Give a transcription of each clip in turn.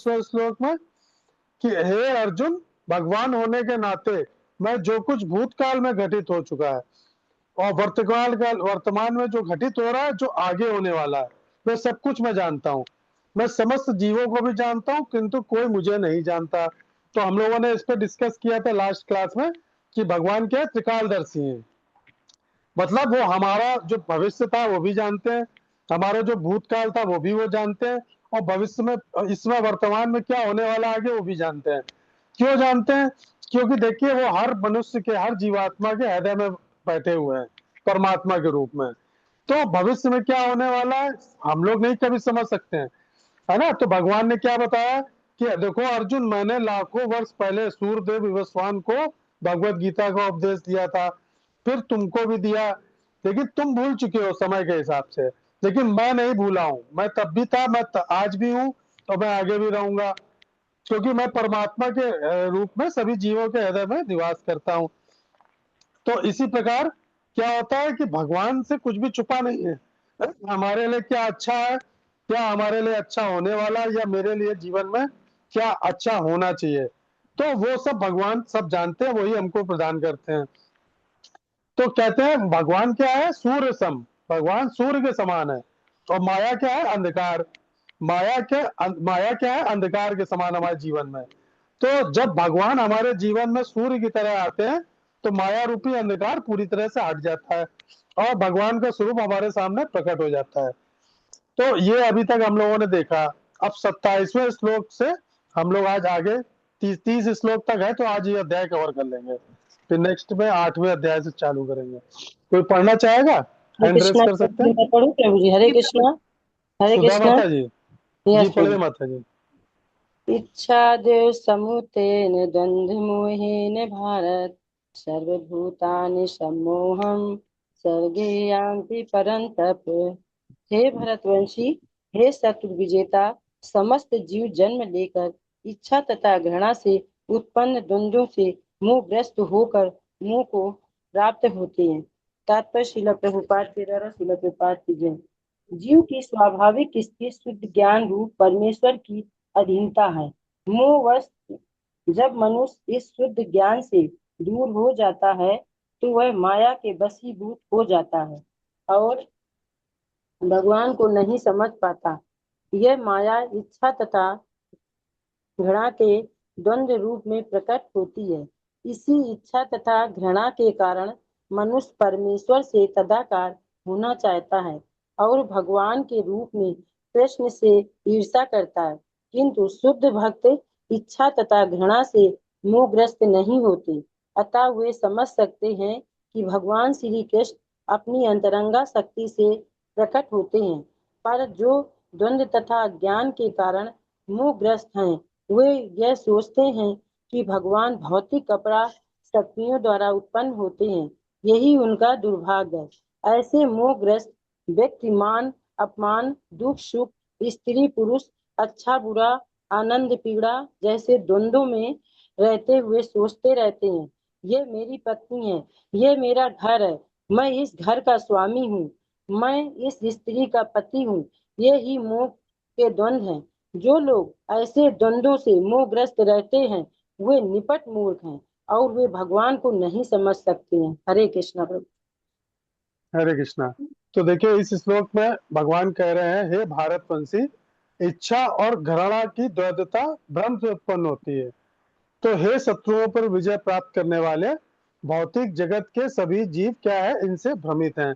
श्लोक में कि हे अर्जुन, भगवान होने के नाते मैं जो कुछ भूतकाल में घटित हो चुका है और वर्तमान में जो घटित हो रहा है, जो आगे होने वाला है, मैं सब कुछ मैं जानता हूँ। मैं समस्त जीवों को भी जानता हूँ, किंतु कोई मुझे नहीं जानता। तो हम लोगों ने इस पर डिस्कस किया था लास्ट क्लास में कि भगवान क्या है, त्रिकालदर्शी हैं। मतलब वो हमारा जो भविष्य था वो भी जानते हैं, हमारा जो भूतकाल था वो भी वो जानते हैं, और भविष्य में, इसमें वर्तमान में क्या होने वाला आगे वो भी जानते हैं। क्यों जानते हैं? क्योंकि देखिए वो हर मनुष्य के, हर जीवात्मा के हृदय में बैठे हुए हैं परमात्मा के रूप में। तो भविष्य में क्या होने वाला है हम लोग नहीं कभी समझ सकते हैं, है ना। तो भगवान ने क्या बताया कि देखो अर्जुन, मैंने लाखों वर्ष पहले सूर्यदेव विवस्वान को भगवत गीता का उपदेश दिया था, फिर तुमको भी दिया, लेकिन तुम भूल चुके हो समय के हिसाब से। लेकिन मैं नहीं भूला हूं, मैं तब भी था, मैं आज भी हूं, और मैं आगे भी रहूंगा, क्योंकि मैं परमात्मा के रूप में सभी जीवों के हृदय में निवास करता हूं। तो इसी प्रकार क्या होता है कि भगवान से कुछ भी छुपा नहीं है। हमारे लिए क्या अच्छा है, क्या हमारे लिए अच्छा होने वाला है, या मेरे लिए जीवन में क्या अच्छा होना चाहिए, तो वो सब भगवान सब जानते हैं, वही हमको प्रदान करते हैं। तो कहते हैं भगवान क्या है, सूर्य सम, भगवान सूर्य के समान है। और माया क्या है, अंधकार। माया क्या है, अंधकार के समान हमारे जीवन में। तो जब भगवान हमारे जीवन में सूर्य की तरह आते हैं तो माया रूपी अंधकार पूरी तरह से हट जाता है और भगवान का स्वरूप हमारे सामने प्रकट हो जाता है। तो ये अभी तक हम लोगों ने देखा। अब 27वें श्लोक से हम लोग आज आगे 30 श्लोक तक है, तो आज ये अध्याय कवर कर लेंगे, फिर नेक्स्ट में 8वें अध्याय से चालू करेंगे। कोई पढ़ना चाहेगा? हरे हैंड रेस कृष्णा। कर सकते हैं। मैं पढ़ूं प्रभु जी? हरे कृष्णा। हरे सुधा कृष्णा। माता जी। जी यस पढ़िए प्रभु। माता जी। इच्छा देव समुतेन द्वंद्व मोहेन भारत, सर्वभूतानि सम्मोहम सर्गे यान्ति परंतप। हे भरतवंशी, हे शत्रु विजेता, समस्त जीव जन्म लेकर इच्छा तथा घृणा से उत्पन्न द्वंद्वों से मोहग्रस्त होकर मोह को प्राप्त होते हैं। तात्पर्य श्रील प्रभुपाद के द्वारा श्रील प्रभुपाद की जय। जीव की स्वाभाविक स्थिति शुद्ध ज्ञान रूप परमेश्वर की अधीनता है। मोहवश जब मनुष्य इस शुद्ध ज्ञान से दूर हो जाता है तो वह माया के वशीभूत हो जाता है और भगवान को नहीं समझ पाता। यह माया इच्छा तथा घृणा के द्वंद्व रूप में प्रकट होती है। इसी इच्छा तथा घृणा के कारण मनुष्य परमेश्वर से तदाकार होना चाहता है और भगवान के रूप में कृष्ण से ईर्षा करता है, किंतु शुद्ध भक्त इच्छा तथा घृणा से मोहग्रस्त नहीं होते। अतः वे समझ सकते हैं कि भगवान श्री कृष्ण अपनी अंतरंगा शक्ति से प्रकट होते हैं, पर जो द्वंद्व तथा ज्ञान के कारण मोहग्रस्त हैं वे यह सोचते हैं कि भगवान भौतिक कपड़ा शक्तियों द्वारा उत्पन्न होते हैं। यही उनका दुर्भाग्य है। ऐसे मोहग्रस्त व्यक्ति मान अपमान, दुख सुख, स्त्री पुरुष, अच्छा बुरा, आनंद पीड़ा जैसे द्वंद्वों में रहते हुए सोचते रहते हैं, ये मेरी पत्नी है, ये मेरा घर है, मैं इस घर का स्वामी हूँ, मैं इस स्त्री का पति हूँ। ये ही मोह के द्वंद्व हैं। जो लोग ऐसे द्वंद्वों से मोहग्रस्त रहते हैं वे निपट मूर्ख हैं और वे भगवान को नहीं समझ सकते हैं। हरे कृष्णा प्रभु। हरे कृष्णा। तो देखिए इस श्लोक में भगवान कह रहे हैं, हे भारतवंशी, इच्छा और घृणा की द्वैतता भ्रम से उत्पन्न होती है। तो हे शत्रुओं पर विजय प्राप्त करने वाले, भौतिक जगत के सभी जीव क्या है, इनसे भ्रमित हैं।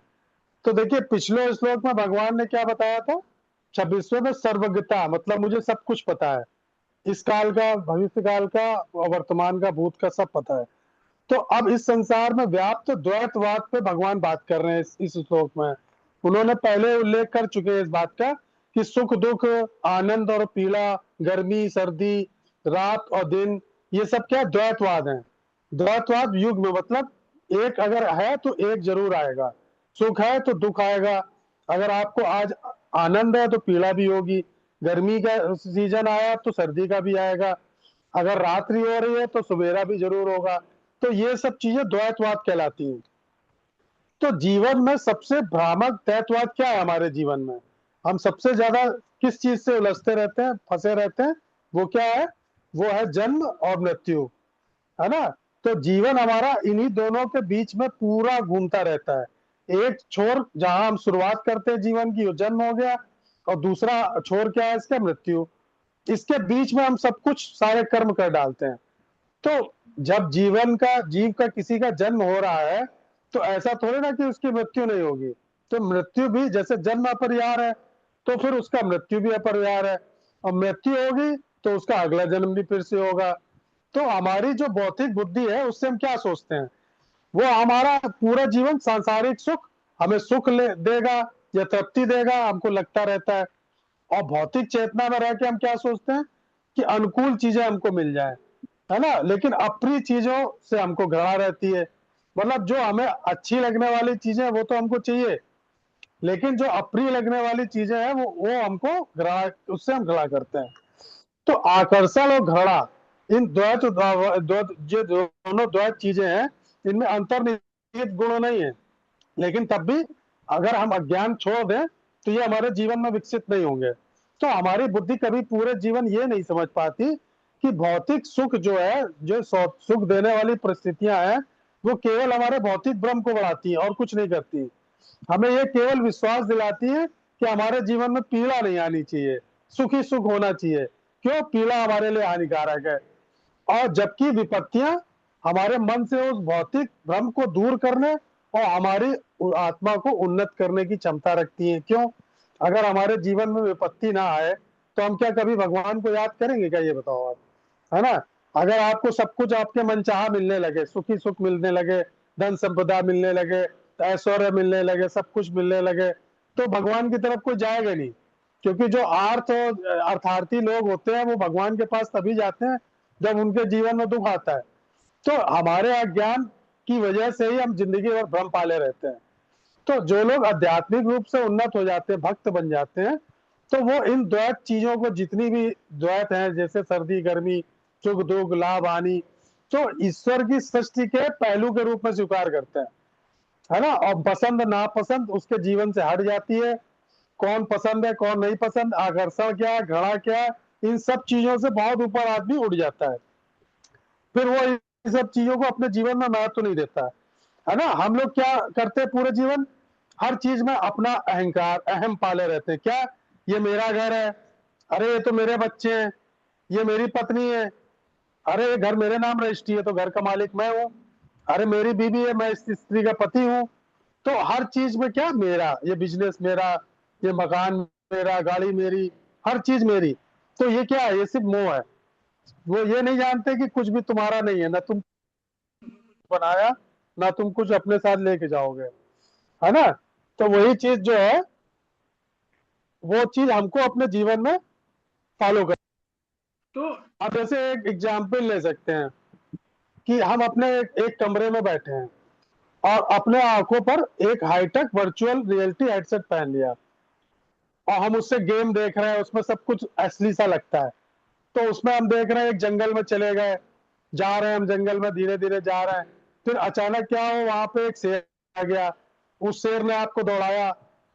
तो देखिए पिछले श्लोक में भगवान ने क्या बताया था, 26वें में सर्वज्ञता, मतलब मुझे सब कुछ पता है, इस काल का, भविष्य काल का और वर्तमान का, भूत का सब पता है। तो अब इस संसार में व्याप्त द्वैतवाद पे भगवान बात कर रहे हैं इस श्लोक में। उन्होंने पहले उल्लेख कर चुके हैं इस बात का कि सुख दुख, आनंद और पीड़ा, गर्मी सर्दी, रात और दिन, ये सब क्या द्वैतवाद है। द्वैतवाद युग में मतलब एक अगर है तो एक जरूर आएगा, सुख है तो दुख आएगा, अगर आपको आज आनंद है तो पीड़ा भी होगी, गर्मी का सीजन आया तो सर्दी का भी आएगा, अगर रात्रि हो रही है तो सवेरा भी जरूर होगा। तो ये सब चीजें द्वैतवाद कहलाती हैं। तो जीवन में सबसे भ्रामक द्वैतवाद क्या है हमारे जीवन में, हम सबसे ज्यादा किस चीज से उलझते रहते हैं, फंसे रहते हैं, वो क्या है? वो है जन्म और मृत्यु, है ना। तो जीवन हमारा इन्हीं दोनों के बीच में पूरा घूमता रहता है। एक छोर जहां हम शुरुआत करते हैं जीवन की, वो जन्म हो गया, और दूसरा छोर क्या है इसका? मृत्यु। इसके बीच में हम सब कुछ सारे कर्म कर डालते हैं। तो जब जीव का किसी का जन्म हो रहा है, तो ऐसा थोड़ी ना कि उसकी मृत्यु नहीं होगी। तो मृत्यु भी, जैसे जन्म अपरिहार्य है, तो फिर उसका मृत्यु भी अपरिहार्य है, और मृत्यु होगी तो उसका अगला जन्म भी फिर से होगा। तो हमारी जो भौतिक बुद्धि है, उससे हम क्या सोचते हैं? वो हमारा पूरा जीवन सांसारिक सुख हमें सुख देगा या तृप्ति देगा, हमको लगता रहता है। और भौतिक चेतना में रह के हम क्या सोचते हैं? कि अनुकूल चीजें हमको मिल जाए, है ना। लेकिन अप्रिय चीजों से हमको घृणा रहती है। मतलब जो हमें अच्छी लगने वाली चीजें वो तो हमको चाहिए, लेकिन जो अप्रिय लगने वाली चीजें हैं वो हमको घृणा, उससे हम घृणा करते हैं। तो आकर्षण और घृणा, इन जो दोनों द्वैत चीजें हैं, इनमें अंतर्निहित गुण नहीं है। लेकिन तब भी अगर हम अज्ञान छोड़ दें, तो ये हमारे जीवन में विकसित नहीं होंगे। तो हमारी बुद्धि कभी पूरे जीवन ये नहीं समझ पाती कि भौतिक सुख जो है, जो सुख देने वाली परिस्थितियां हैं, वो केवल हमारे भौतिक भ्रम को बढ़ाती हैं और कुछ नहीं करती। हमें ये केवल विश्वास दिलाती है कि हमारे जीवन में पीड़ा नहीं आनी चाहिए, सुख ही सुख होना चाहिए। क्यों? पीड़ा हमारे लिए हानिकारक है। और जबकि विपत्तियां हमारे मन से उस भौतिक भ्रम को दूर करने और हमारी आत्मा को उन्नत करने की क्षमता रखती हैं। क्यों? अगर हमारे जीवन में विपत्ति ना आए, तो हम क्या कभी भगवान को याद करेंगे क्या? ये बताओ आप, है ना। अगर आपको सब कुछ आपके मनचाहा मिलने लगे, सुखी सुख मिलने लगे, धन संपदा मिलने लगे, ऐश्वर्य मिलने लगे, सब कुछ मिलने लगे, तो भगवान की तरफ कोई जाएगा नहीं। क्योंकि जो अर्थार्थी लोग होते हैं, वो भगवान के पास तभी जाते हैं जब उनके जीवन में दुख आता है। तो हमारे अज्ञान की वजह से ही हम जिंदगी भर भ्रम पाले रहते हैं। तो जो लोग आध्यात्मिक रूप से उन्नत हो जाते हैं, भक्त बन जाते हैं, तो वो इन द्वैत चीजों को, जितनी भी द्वैत हैं, जैसे सर्दी गर्मी, सुख दुख, लाभ हानि, तो ईश्वर की सृष्टि के पहलू के रूप में स्वीकार करते हैं, है ना। और पसंद नापसंद उसके जीवन से हट जाती है। कौन पसंद है, कौन नहीं पसंद, आकर्षण क्या, घृणा क्या, इन सब चीजों से बहुत ऊपर आदमी उठ जाता है। फिर वो इन सब चीजों को अपने जीवन में महत्व नहीं देता है ना। हम लोग क्या करते हैं पूरे जीवन? हर चीज में अपना अहंकार, अहम पाले रहते हैं। क्या? ये मेरा घर है, अरे ये तो मेरे बच्चे हैं, ये मेरी पत्नी है, अरे ये घर मेरे नाम रजिस्ट्री है तो घर का मालिक मैं हूँ, अरे मेरी बीवी है, मैं इस स्त्री का पति हूँ। तो हर चीज में क्या? मेरा, ये बिजनेस मेरा, ये मकान मेरा, गाड़ी मेरी, हर चीज मेरी। तो ये क्या है? ये सिर्फ मोह है। वो ये नहीं जानते कि कुछ भी तुम्हारा नहीं है, ना तुम बनाया, ना तुम कुछ अपने साथ लेके जाओगे, है ना। तो वही चीज जो है, वो चीज हमको अपने जीवन में फॉलो कर। तो आप जैसे एक एग्जाम्पल ले सकते हैं कि हम अपने एक कमरे में बैठे हैं, और अपने आंखों पर एक हाईटेक वर्चुअल रियलिटी हेडसेट पहन लिया, और हम उससे गेम देख रहे हैं, उसमें सब कुछ असली सा लगता है। तो उसमें हम देख रहे हैं, एक जंगल में चले गए, जा रहे हैं हम जंगल में, धीरे धीरे जा रहे हैं, फिर अचानक क्या हो, वहां पे एक शेर आ गया, उस शेर ने आपको दौड़ाया।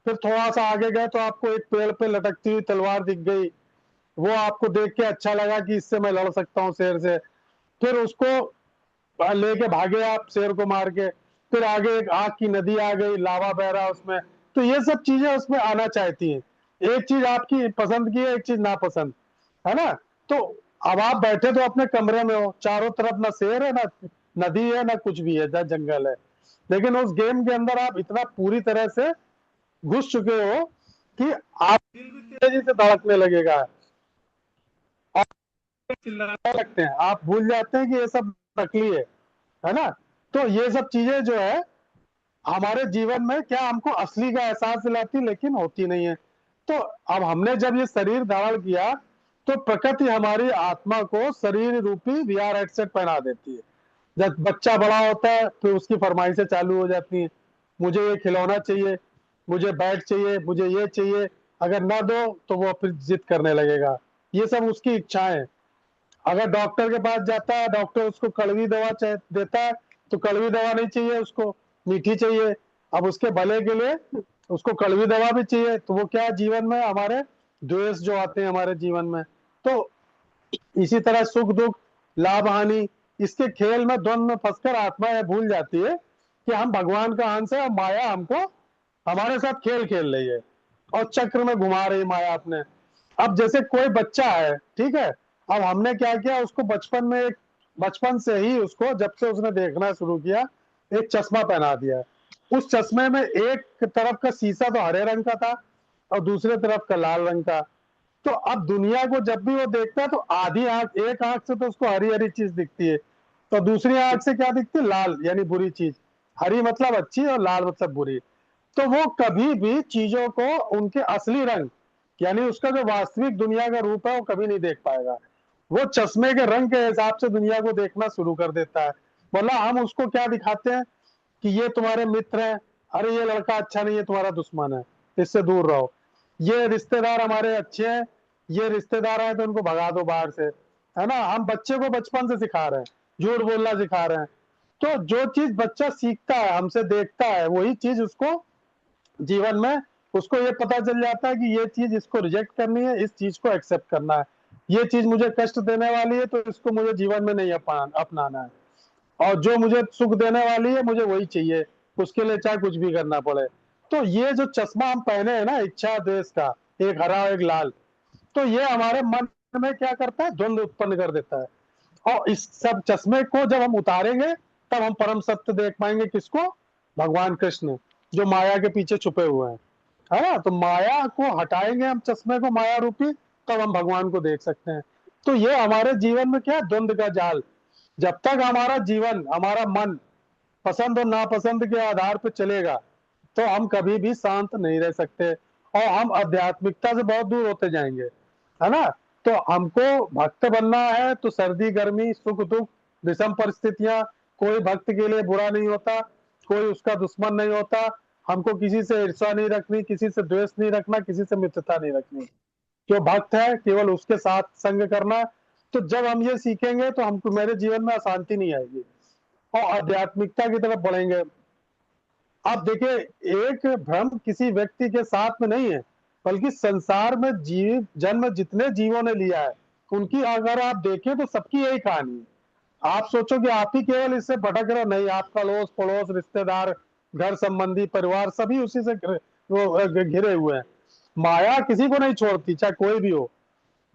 फिर थोड़ा सा आगे गए तो आपको एक पेड़ पे लटकती हुई तलवार दिख गई, वो आपको देख के अच्छा लगा कि इससे मैं लड़ सकता हूँ शेर से। फिर उसको लेके भागे आप शेर को मार के। फिर आगे एक आग की नदी आ गई, लावा बह रहा उसमें। तो ये सब चीजें उसमें आना चाहती हैं। एक चीज आपकी पसंद की है, एक चीज नापसंद, है ना। तो अब आप बैठे तो अपने कमरे में हो, चारों तरफ ना शेर है, ना नदी है, ना कुछ भी है, ना जंगल है। लेकिन उस गेम के अंदर आप इतना पूरी तरह से घुस चुके हो कि आप दिल भी तेजी से धड़कने लगेगा, और चिल्लाने लगते हैं, आप भूल जाते हैं कि ये सब नकली है ना। तो ये सब चीजें जो है हमारे जीवन में क्या हमको असली का एहसास दिलाती, लेकिन होती नहीं है। तो अब हमने जब ये शरीर धारण किया, तो प्रकृति हमारी आत्मा को शरीर रूपी वीआर हेडसेट पहना देती है। जब बच्चा बड़ा होता है, फिर उसकी फरमाइशें चालू हो जाती हैं, मुझे ये खिलौना चाहिए, मुझे बैट चाहिए, मुझे ये चाहिए। अगर ना दो तो वो फिर जिद करने लगेगा। ये सब उसकी इच्छाएं हैं। अगर डॉक्टर के पास जाता है, डॉक्टर उसको कड़वी दवा देता है, तो कड़वी दवा नहीं चाहिए उसको, मीठी चाहिए। अब उसके भले के लिए उसको कड़वी दवा भी चाहिए। तो वो क्या, जीवन में हमारे द्वेष जो आते हैं हमारे जीवन में, तो इसी तरह सुख दुख, लाभ हानि, इसके खेल में द्वंद में फंसकर आत्मा यह भूल जाती है कि हम भगवान का अंश है और माया हमको हमारे साथ खेल खेल रही है और चक्र में घुमा रही माया अपने। अब जैसे कोई बच्चा है, ठीक है, अब हमने क्या किया, उसको बचपन से ही उसको, जब से उसने देखना शुरू किया, एक चश्मा पहना दिया। उस चश्मे में एक तरफ का शीशा तो हरे रंग का था और दूसरे तरफ का लाल रंग का। तो अब दुनिया को जब भी वो देखता है तो आधी आंख, एक आंख से तो उसको हरी हरी चीज दिखती है, तो दूसरी आंख से क्या दिखती है, लाल, यानी बुरी चीज। हरी मतलब अच्छी और लाल मतलब बुरी। तो वो कभी भी चीजों को उनके असली रंग, यानी उसका जो वास्तविक दुनिया का रूप है, वो कभी नहीं देख पाएगा। वो चश्मे के रंग के हिसाब से दुनिया को देखना शुरू कर देता है। बोला हम उसको क्या दिखाते हैं कि ये तुम्हारे मित्र हैं, अरे ये लड़का अच्छा नहीं है, तुम्हारा दुश्मन है, इससे दूर रहो। ये रिश्तेदार हमारे अच्छे हैं, ये रिश्तेदार है तो उनको भगा दो बाहर से, है ना। हम बच्चे को बचपन से सिखा रहे हैं, झूठ बोलना सिखा रहे हैं। तो जो चीज बच्चा सीखता है, हमसे देखता है, वही चीज उसको जीवन में, उसको ये पता चल जाता है कि ये चीज इसको रिजेक्ट करनी है, इस चीज को एक्सेप्ट करना है। ये चीज मुझे कष्ट देने वाली है तो इसको मुझे जीवन में नहीं अपनाना है, और जो मुझे सुख देने वाली है मुझे वही चाहिए, उसके लिए चाहे कुछ भी करना पड़े। तो ये जो चश्मा हम पहने हैं ना, इच्छा द्वेष का, एक हरा एक लाल, तो ये हमारे मन में क्या करता है, द्वंद उत्पन्न कर देता है। और इस सब चश्मे को जब हम उतारेंगे तब हम परम सत्य देख पाएंगे, किसको, भगवान कृष्ण, जो माया के पीछे छुपे हुए हैं, है ना। तो माया को हटाएंगे हम, चश्मे को माया रूपी, तब हम भगवान को देख सकते हैं। तो ये हमारे जीवन में क्या, द्वंद का जाल। जब तक हमारा जीवन, हमारा मन पसंद और नापसंद के आधार पर चलेगा, तो हम कभी भी शांत नहीं रह सकते और हम आध्यात्मिकता से बहुत दूर होते जाएंगे, है ना। तो हमको भक्त बनना है तो सर्दी गर्मी सुख दुख विषम परिस्थितियां, कोई भक्त के लिए बुरा नहीं होता, कोई उसका दुश्मन नहीं होता। हमको किसी से ईर्ष्या नहीं रखनी, किसी से द्वेष नहीं रखना, किसी से मित्रता नहीं रखनी। जो भक्त है केवल उसके साथ संग करना। तो जब हम ये सीखेंगे तो हमको, मेरे जीवन में अशांति नहीं आएगी और आध्यात्मिकता की तरफ बढ़ेंगे। आप देखिए, एक भ्रम किसी व्यक्ति के साथ में नहीं है, बल्कि संसार में जीव जन्म जितने जीवों ने लिया है, उनकी अगर आप देखें तो सबकी यही कहानी है। आप सोचो कि आप ही केवल इससे भटक रहे हो, नहीं, आपका अड़ोस पड़ोस रिश्तेदार घर संबंधी परिवार सभी उसी से घिरे हुए हैं। माया किसी को नहीं छोड़ती, चाहे कोई भी हो,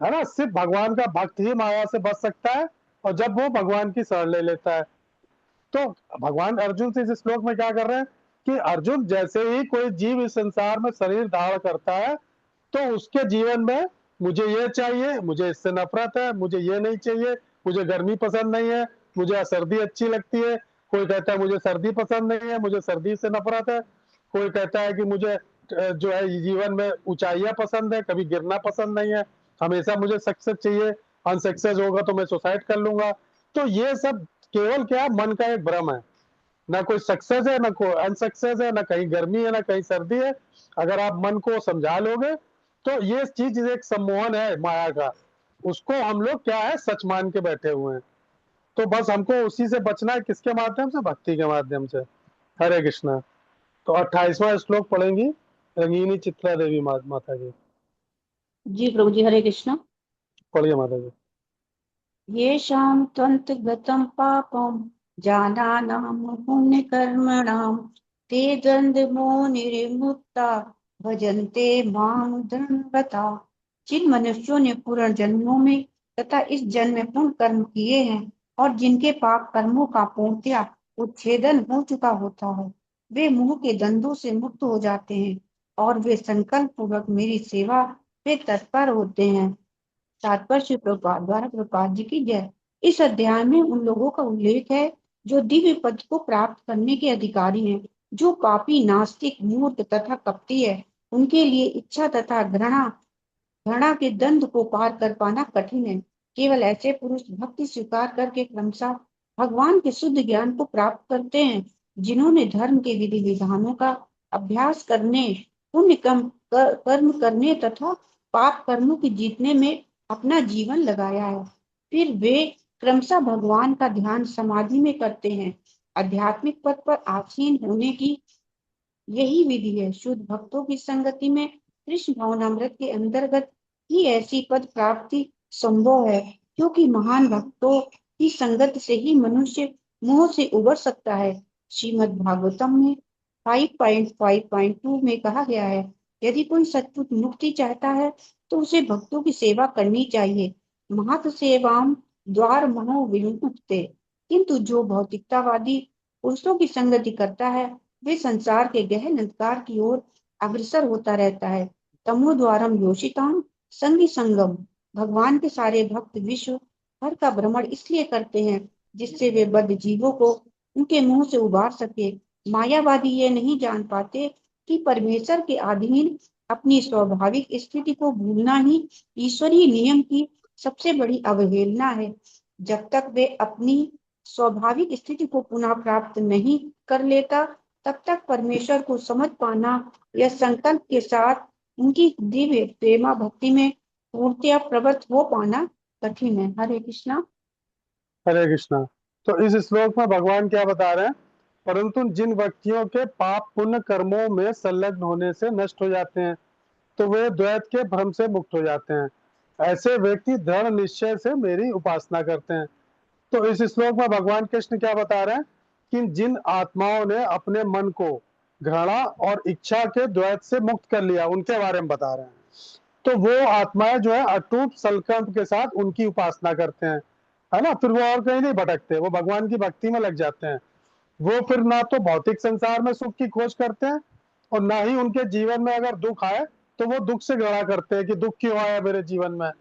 है ना। सिर्फ भगवान का भक्त ही माया से बच सकता है, और जब वो भगवान की शरण ले लेता है। तो भगवान अर्जुन से इस श्लोक में क्या कर रहे हैं कि अर्जुन, जैसे ही कोई जीव इस संसार में शरीर धारण करता है, तो उसके जीवन में मुझे ये चाहिए, मुझे इससे नफरत है, मुझे ये नहीं चाहिए, मुझे गर्मी पसंद नहीं है, मुझे सर्दी अच्छी लगती है। कोई कहता है मुझे सर्दी पसंद नहीं है, मुझे सर्दी से नफरत है। कोई कहता है कि मुझे जो है जीवन में ऊंचाइयां पसंद है, कभी गिरना पसंद नहीं है, हमेशा मुझे सक्सेस चाहिए, अनसक्सेस होगा तो मैं सुसाइड कर लूंगा। तो ये सब केवल क्या है, मन का एक भ्रम है। ना कोई सक्सेस है, ना कोई अनसक्सेस है, ना कहीं गर्मी है, ना कहीं सर्दी है। अगर आप मन को समझा लोगे तो ये चीज एक सम्मोहन है माया का, उसको हम लोग क्या है, सच मान के बैठे हुए हैं। तो बस हमको उसी से बचना है, किसके माध्यम से, भक्ति के माध्यम से। हरे कृष्णा। तो 28वां श्लोक पढ़ेंगी रंगीनी चित्रा देवी माता जी। जी प्रभु जी, हरे कृष्णा। पढ़िए माता जी। येषां त्वन्तगतं पापं जानानां पुण्यकर्मणां ते द्वन्द्वमोहनिर्मुक्ता भजन्ते मां दृढ़व्रता। जिन मनुष्यों ने पूर्ण जन्मों में तथा इस जन्म में पुण्य कर्म किए हैं और जिनके पाप कर्मों का पूर्णतया उच्छेदन हो चुका होता है, वे मोह के द्वंद्वों से मुक्त हो जाते हैं और वे संकल्प पूर्वक मेरी सेवा पे तत्पर होते हैं। तात्पर्य श्री प्रभुपाद द्वारा, प्रभुपाद जी की जय। इस अध्याय में उन लोगों का उल्लेख है जो दिव्य पद को प्राप्त करने के अधिकारी हैं। जो पापी, नास्तिक, मूर्ख तथा कपटी है, उनके लिए इच्छा तथा घृणा घृणा के द्वंद को पार कर पाना कठिन है। केवल ऐसे पुरुष भक्ति स्वीकार करके क्रमशः भगवान के शुद्ध ज्ञान को प्राप्त करते हैं, जिन्होंने धर्म के विधि विधानों का अभ्यास करने, पुण्य कर्म करने तथा पाप कर्मों की जीतने में अपना जीवन लगाया है। फिर वे क्रमशः भगवान का ध्यान समाधि में करते हैं। आध्यात्मिक पद पर आसीन होने की यही विधि है। शुद्ध भक्तों की संगति में कृष्ण भवनामृत के अंतर्गत ही ऐसी पद प्राप्ति संभव है। क्योंकि महान भक्तों की संगत से ही मनुष्य मोह से उबर सकता है। श्रीमद् भागवतम में 5.5.2 में कहा गया है, यदि कोई सचमुच मुक्ति चाहता है तो उसे भक्तों की सेवा करनी चाहिए। महत सेवाम द्वार मनो विमुक्ते। किंतु जो भौतिकतावादी पुरुषों की संगति करता है, वे संसार के गहन अंधकार की ओर अग्रसर होता रहता है। तमो द्वारम योषिताम संगी संगम। भगवान के सारे भक्त विश्व भर का भ्रमण इसलिए करते हैं जिससे वे बद्ध जीवों को उनके मुंह से उबार सके। मायावादी ये नहीं जान पाते कि परमेश्वर के अधीन अपनी स्वाभाविक स्थिति को भूलना ही ईश्वरीय नियम की सबसे बड़ी अवहेलना है। जब तक वे अपनी स्वाभाविक स्थिति को पुनः प्राप्त नहीं कर लेता, तब तक परमेश्वर को समझ पाना या संकल्प के साथ उनकी दिव्य प्रेमा भक्ति में पूर्णतया प्रवृत्त हो पाना कठिन है। हरे कृष्णा। हरे कृष्णा। तो इस श्लोक में भगवान क्या बता रहे हैं, परंतु जिन व्यक्तियों के पाप पुण्य कर्मों में संलग्न होने से नष्ट हो जाते हैं, तो वे द्वैत के भ्रम से मुक्त हो जाते हैं। ऐसे व्यक्ति दृढ़ निश्चय से मेरी उपासना करते हैं। तो इस श्लोक में भगवान कृष्ण क्या बता रहे हैं कि जिन आत्माओं ने अपने मन को घृणा और इच्छा के द्वैत से मुक्त कर लिया, उनके बारे में बता रहे हैं। तो वो आत्माएं जो है अटूट संकल्प के साथ उनकी उपासना करते हैं, है ना। फिर वो और कहीं नहीं भटकते, वो भगवान की भक्ति में लग जाते हैं। वो फिर ना तो भौतिक संसार में सुख की खोज करते हैं, और ना ही उनके जीवन में अगर दुख आए तो वो दुख से घृणा करते हैं कि दुख क्यों आया मेरे जीवन में,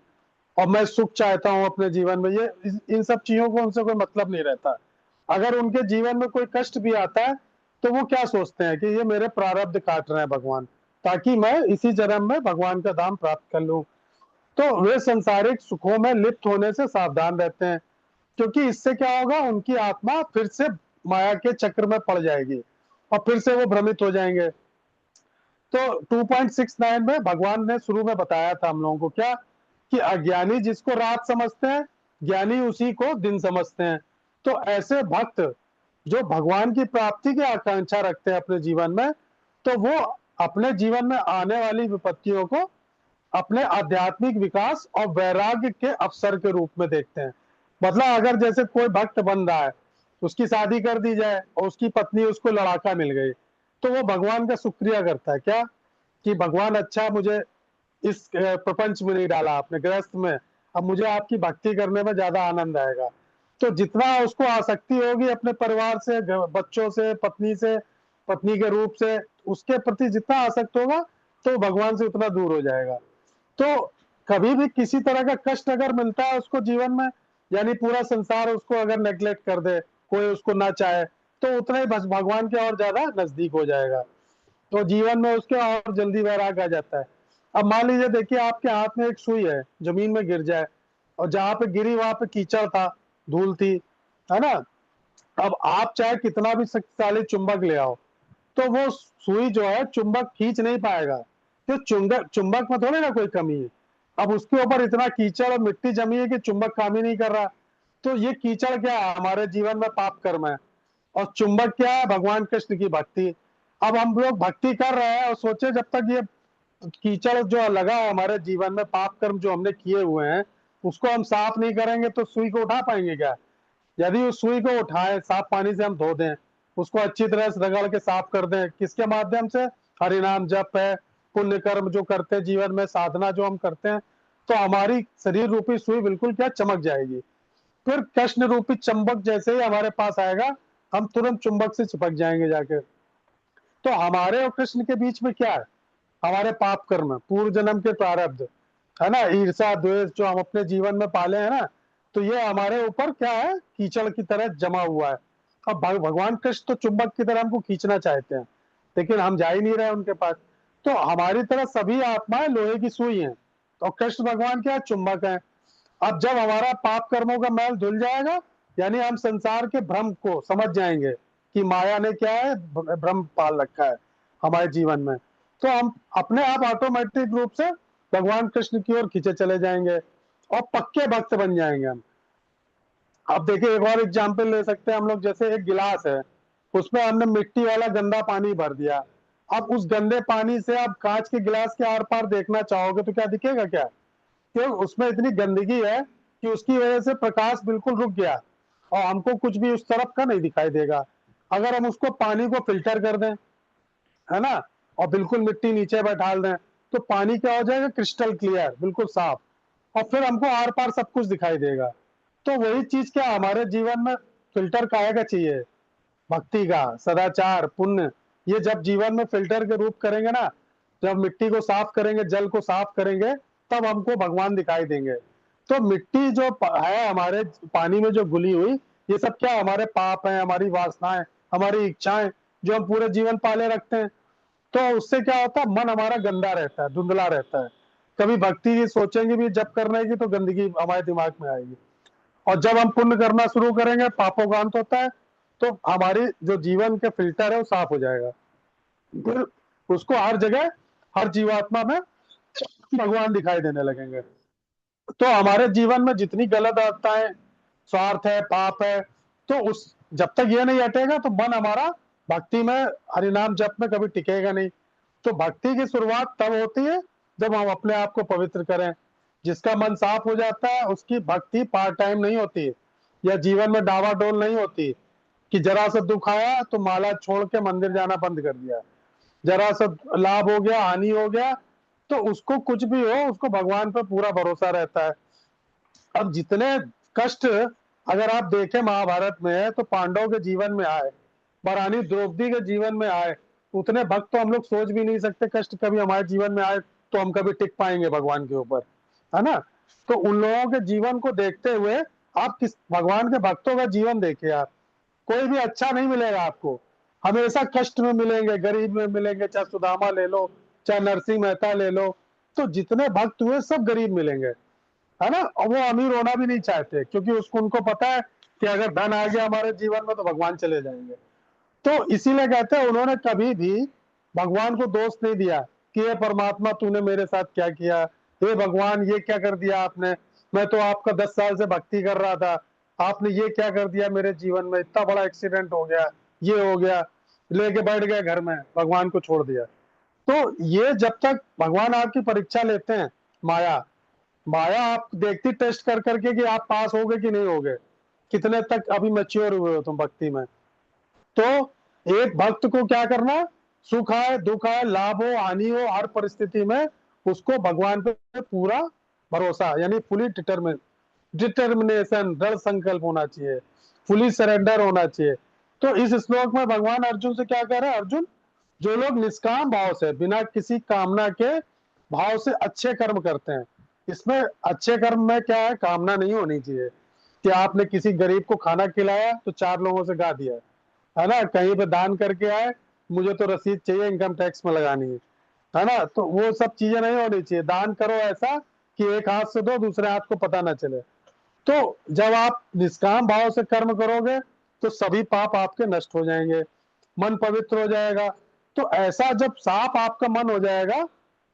और मैं सुख चाहता हूँ अपने जीवन में। ये इन सब चीजों को उनसे कोई मतलब नहीं रहता। अगर उनके जीवन में कोई कष्ट भी आता है तो वो क्या सोचते हैं कि ये मेरे प्रारब्ध काट रहे हैं भगवान, ताकि मैं इसी जन्म में भगवान का धाम प्राप्त कर लूं। तो वे संसारिक सुखों में लिप्त होने से सावधान रहते हैं, क्योंकि इससे क्या होगा, उनकी आत्मा फिर से माया के चक्र में पड़ जाएगी और फिर से वो भ्रमित हो जाएंगे। तो 2.69 में भगवान ने शुरू में बताया था हम लोगों को क्या, कि अज्ञानी जिसको रात समझते हैं, ज्ञानी उसी को दिन समझते हैं। तो ऐसे भक्त जो भगवान की प्राप्ति की आकांक्षा रखते हैं अपने जीवन में, तो वो अपने जीवन में आने वाली विपत्तियों को अपने आध्यात्मिक विकास और वैराग्य के अवसर के रूप में देखते हैं। मतलब अगर जैसे कोई भक्त बन रहा है, उसकी शादी कर दी जाए और उसकी पत्नी उसको लड़ाका मिल गई, तो वो भगवान का शुक्रिया करता है क्या, कि भगवान अच्छा मुझे इस प्रपंच में नहीं डाला, आपने गृहस्थ में, अब मुझे आपकी भक्ति करने में ज्यादा आनंद आएगा। तो जितना उसको आसक्ति होगी अपने परिवार से, बच्चों से, पत्नी से, पत्नी के रूप से, उसके प्रति जितना आसक्त होगा तो भगवान से उतना दूर हो जाएगा। तो कभी भी किसी तरह का कष्ट अगर मिलता है उसको जीवन में, यानी पूरा संसार उसको अगर नेग्लेक्ट कर दे, कोई उसको ना चाहे, तो उतना ही बस भगवान के और ज्यादा नजदीक हो जाएगा, तो जीवन में उसके और जल्दी वैराग आ जाता है। अब मान लीजिए, देखिए आपके हाथ में एक सुई है, जमीन में गिर जाए, और जहां पे गिरी वहां पे कीचड़ था, धूल थी, है ना। अब आप चाहे कितना भी शक्तिशाली चुंबक ले आओ, तो वो सुई जो है चुंबक खींच नहीं पाएगा, तो चुंबक चुंबक में थोड़ी ना कोई कमी है। अब उसके ऊपर इतना कीचड़ और मिट्टी जमी है कि चुंबक काम ही नहीं कर रहा। तो ये कीचड़ क्या है, हमारे जीवन में पाप कर्म है, और चुंबक क्या है, भगवान कृष्ण की भक्ति। अब हम लोग भक्ति कर रहे हैं और सोचे जब तक ये कीचड़ जो लगा है हमारे जीवन में, पाप कर्म जो हमने किए हुए हैं, उसको हम साफ नहीं करेंगे तो सुई को उठा पाएंगे क्या। यदि उस सुई को उठाए, साफ पानी से हम धो दें, उसको अच्छी तरह से रगड़ के साफ कर दें, किसके माध्यम से, हरिनाम जप है, पुण्य कर्म जो करते हैं जीवन में, साधना जो हम करते हैं, तो हमारी शरीर रूपी सुई बिल्कुल क्या चमक जाएगी। फिर कृष्ण रूपी चुंबक जैसे ही हमारे पास आएगा, हम तुरंत चुंबक से चिपक जाएंगे जाके। तो हमारे और कृष्ण के बीच में क्या है, हमारे पाप कर्म, पूर्व जन्म के प्रारब्ध, है ना, ईर्षा द्वेष जो हम अपने जीवन में पाले हैं ना, तो ये हमारे ऊपर क्या है, कीचड़ की तरह जमा हुआ है। अब भगवान कृष्ण तो चुंबक की तरह हमको खींचना चाहते हैं, लेकिन हम जा ही नहीं रहे उनके पास। तो हमारी तरह सभी आत्माएं लोहे की सुई हैं, और कृष्ण भगवान क्या चुंबक है। अब जब हमारा पाप कर्मों का मैल धुल जाएगा, यानी हम संसार के भ्रम को समझ जाएंगे कि माया ने क्या है, भ्रम पाल रखा है हमारे जीवन में, तो हम अपने आप ऑटोमेटिक रूप से भगवान कृष्ण की ओर खींचे चले जाएंगे और पक्के भक्त बन जाएंगे हम। अब देखिए एक और एग्जाम्पल ले सकते हैं हम लोग, जैसे एक गिलास है, उसमें हमने मिट्टी वाला गंदा पानी भर दिया। अब उस गंदे पानी से आप कांच के गिलास के आर पार देखना चाहोगे तो क्या दिखेगा क्या, कि उसमें इतनी गंदगी है कि उसकी वजह से प्रकाश बिल्कुल रुक गया और हमको कुछ भी उस तरफ का नहीं दिखाई देगा। अगर हम उसको पानी को फिल्टर कर दें, है ना, और बिल्कुल मिट्टी नीचे बैठा दें, तो पानी क्या हो जाएगा, क्रिस्टल क्लियर, बिल्कुल साफ, और फिर हमको आर पार सब कुछ दिखाई देगा। तो वही चीज क्या हमारे जीवन में फिल्टर काहे का चाहिए, भक्ति का, सदाचार, पुण्य। ये जब जीवन में फिल्टर के रूप करेंगे ना, जब मिट्टी को साफ करेंगे, जल को साफ करेंगे, तब हमको भगवान दिखाई देंगे। तो मिट्टी जो है हमारे पानी में जो घुली हुई, ये सब क्या हमारे पाप है, हमारी वासनाएं, हमारी इच्छाएं, जो हम पूरे जीवन पाले रखते हैं। तो उससे क्या होता है, मन हमारा गंदा रहता है, धुंधला रहता है। कभी भक्ति की सोचेंगे भी जब करने की, तो गंदगी हमारे दिमाग में आएगी। और जब हम पुण्य करना शुरू करेंगे, पापों का अंत होता है, तो हमारी जो जीवन के फिल्टर है वो साफ हो जाएगा। फिर उसको हर जगह, हर जीवात्मा में भगवान दिखाई देने लगेंगे। तो हमारे जीवन में जितनी गलत आदतें, स्वार्थ है, पाप है, तो उस जब तक ये नहीं हटेगा, तो मन हमारा भक्ति में, हरिनाम जप में कभी टिकेगा नहीं। तो भक्ति की शुरुआत तब होती है जब हम अपने आप को पवित्र करें। जिसका मन साफ हो जाता है, उसकी भक्ति पार्ट टाइम नहीं होती, या जीवन में डावाडोल नहीं होती, कि जरा सा दुख आया तो माला छोड़ के मंदिर जाना बंद कर दिया, जरा सा लाभ हो गया, हानि हो गया, तो उसको कुछ भी हो, उसको भगवान पर पूरा भरोसा रहता है। अब जितने कष्ट अगर आप देखें महाभारत में, तो पांडवों के जीवन में आए, रानी द्रौपदी के जीवन में आए, उतने भक्त तो हम लोग सोच भी नहीं सकते कष्ट कभी हमारे जीवन में आए तो हम कभी टिक पाएंगे भगवान के ऊपर, है ना। तो उन लोगों के जीवन को देखते हुए आप किस भगवान के भक्तों का जीवन देखिए आप, कोई भी अच्छा नहीं मिलेगा आपको, हमेशा कष्ट में मिलेंगे, गरीब में मिलेंगे, चाहे सुदामा ले लो, चाहे नरसिंह मेहता ले लो, तो जितने भक्त हुए सब गरीब मिलेंगे, है ना। और वो अमीर होना भी नहीं चाहते, क्योंकि उसको उनको पता है कि अगर धन आ गया हमारे जीवन में तो भगवान चले जाएंगे। तो इसीलिए कहते हैं उन्होंने कभी भी भगवान को दोष नहीं दिया कि ये परमात्मा तूने मेरे साथ क्या किया, हे भगवान ये क्या कर दिया आपने, मैं तो आपका 10 साल से भक्ति कर रहा था, आपने ये क्या कर दिया मेरे जीवन में, इतना बड़ा एक्सीडेंट हो गया, ये हो गया, लेके बैठ गया घर में, भगवान को छोड़ दिया। तो ये जब तक भगवान आपकी परीक्षा लेते हैं, माया माया आप देखती टेस्ट कर करके कि आप पास होगे कि नहीं होगे, कितने तक अभी मैच्योर हुए हो तुम भक्ति में। तो एक भक्त को क्या करना, सुख आए, दुख आए, लाभ हो, हानि हो, हर परिस्थिति में उसको भगवान पे पूरा भरोसा, यानी फुली डिटर्मिनेशन, दृढ़ संकल्प होना चाहिए, फुली सरेंडर होना चाहिए। तो इस श्लोक में भगवान अर्जुन से क्या कह रहे हैं, अर्जुन, जो लोग निष्काम भाव से, बिना किसी कामना के भाव से अच्छे कर्म करते हैं, इसमें अच्छे कर्म में क्या है, कामना नहीं होनी चाहिए कि आपने किसी गरीब को खाना खिलाया तो 4 लोगों से गा दिया, है ना, कहीं पे दान करके आए, मुझे तो रसीद चाहिए, इनकम टैक्स में लगानी है ना, तो वो सब चीजें नहीं होनी चाहिए। दान करो ऐसा कि एक हाथ से दो, दूसरे हाथ को पता ना चले। तो जब आप निष्काम भाव से कर्म करोगे, तो सभी पाप आपके नष्ट हो जाएंगे, मन पवित्र हो जाएगा। तो ऐसा जब साफ आपका मन हो जाएगा,